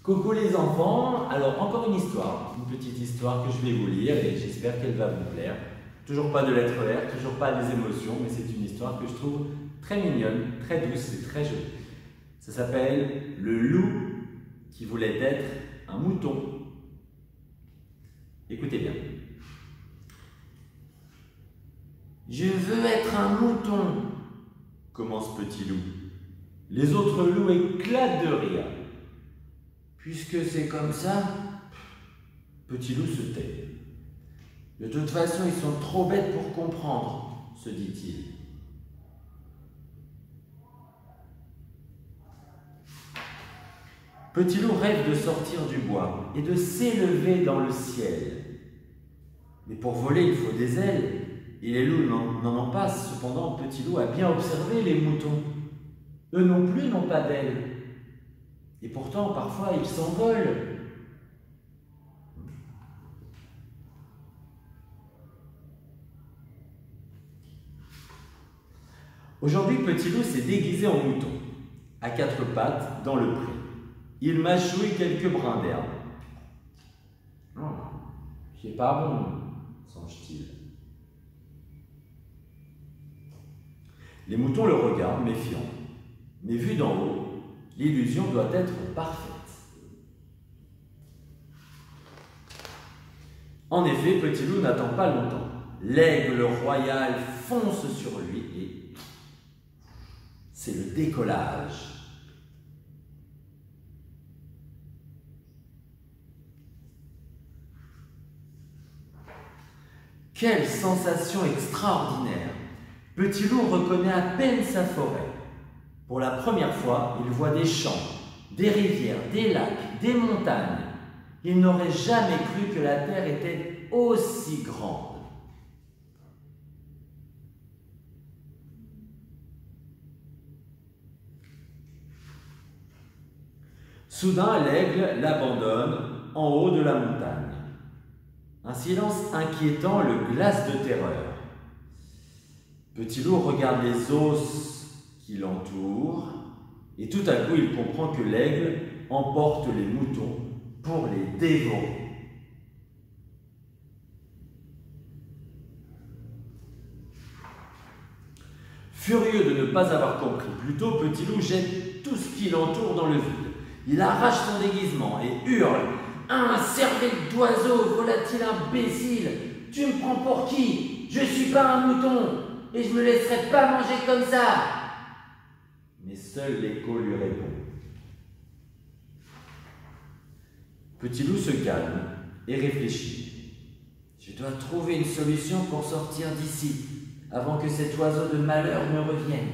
Coucou les enfants, alors encore une histoire, une petite histoire que je vais vous lire et j'espère qu'elle va vous plaire. Toujours pas de lettres R, toujours pas des émotions, mais c'est une histoire que je trouve très mignonne, très douce et très jolie. Ça s'appelle Le loup qui voulait être un mouton. Écoutez bien. Je veux être un mouton, commence Petit Loup. Les autres loups éclatent de rire. Puisque c'est comme ça, Petit Loup se tait. De toute façon, ils sont trop bêtes pour comprendre, se dit-il. Petit Loup rêve de sortir du bois et de s'élever dans le ciel. Mais pour voler, il faut des ailes, et les loups n'en ont pas. Cependant, Petit Loup a bien observé les moutons. Eux non plus n'ont pas d'ailes. Et pourtant, parfois, ils s'envolent. Aujourd'hui, Petit Loup s'est déguisé en mouton, à quatre pattes, dans le pré. Il mâchouille quelques brins d'herbe. « C'est pas bon, » songe-t-il. Les moutons le regardent, méfiants. Mais vu d'en haut, l'illusion doit être parfaite. En effet, Petit Loup n'attend pas longtemps. L'aigle royal fonce sur lui et c'est le décollage. Quelle sensation extraordinaire! Petit Loup reconnaît à peine sa forêt. Pour la première fois, il voit des champs, des rivières, des lacs, des montagnes. Il n'aurait jamais cru que la terre était aussi grande. Soudain, l'aigle l'abandonne en haut de la montagne. Un silence inquiétant le glace de terreur. Petit Loup regarde les os qui l'entourent et tout à coup il comprend que l'aigle emporte les moutons pour les dévorer. Furieux de ne pas avoir compris plus tôt, Petit Loup jette tout ce qui l'entoure dans le vide. Il arrache son déguisement et hurle « Un cerveau d'oiseau, volatile imbécile! Tu me prends pour qui? Je suis pas un mouton et je me laisserai pas manger comme ça !» Mais seul l'écho lui répond. Petit Loup se calme et réfléchit. « Je dois trouver une solution pour sortir d'ici, avant que cet oiseau de malheur ne revienne. »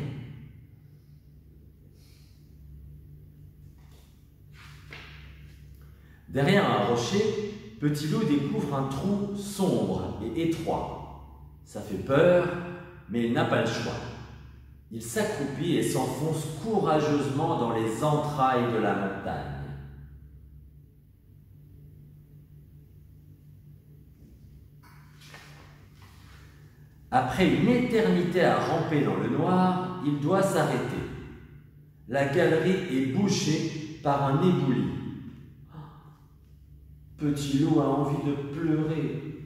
Derrière un rocher, Petit Loup découvre un trou sombre et étroit. Ça fait peur, mais il n'a pas le choix. Il s'accroupit et s'enfonce courageusement dans les entrailles de la montagne. Après une éternité à ramper dans le noir, il doit s'arrêter. La galerie est bouchée par un éboulis. Petit Loup a envie de pleurer.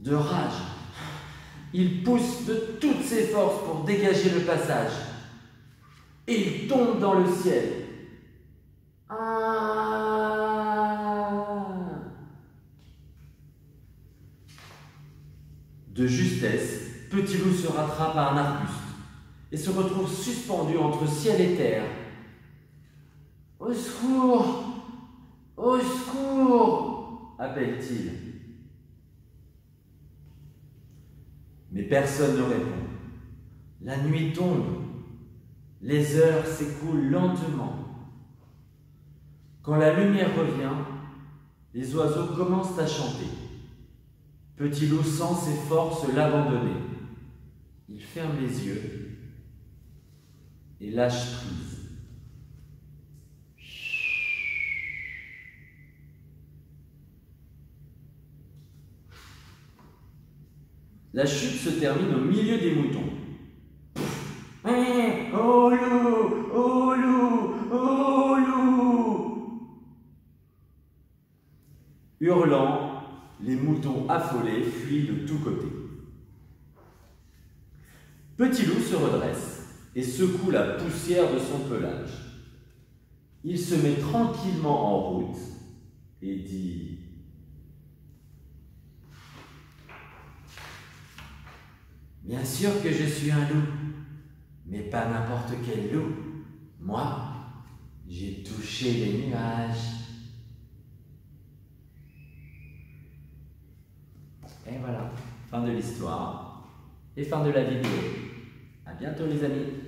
De rage, il pousse de toutes ses forces pour dégager le passage. Et il tombe dans le ciel. De justesse, Petit Loup se rattrape à un arbuste et se retrouve suspendu entre ciel et terre. « Au secours! Au secours !» appelle-t-il. Mais personne ne répond. La nuit tombe. Les heures s'écoulent lentement. Quand la lumière revient, les oiseaux commencent à chanter. Petit Loup sent ses forces l'abandonner. Il ferme les yeux et lâche prise. La chute se termine au milieu des moutons. Oh loup, oh Hurlant, les moutons affolés fuient de tous côtés. Petit Loup se redresse et secoue la poussière de son pelage. Il se met tranquillement en route et dit: Bien sûr que je suis un loup, mais pas n'importe quel loup. Moi, j'ai touché les nuages. Et voilà, fin de l'histoire et fin de la vidéo. À bientôt les amis.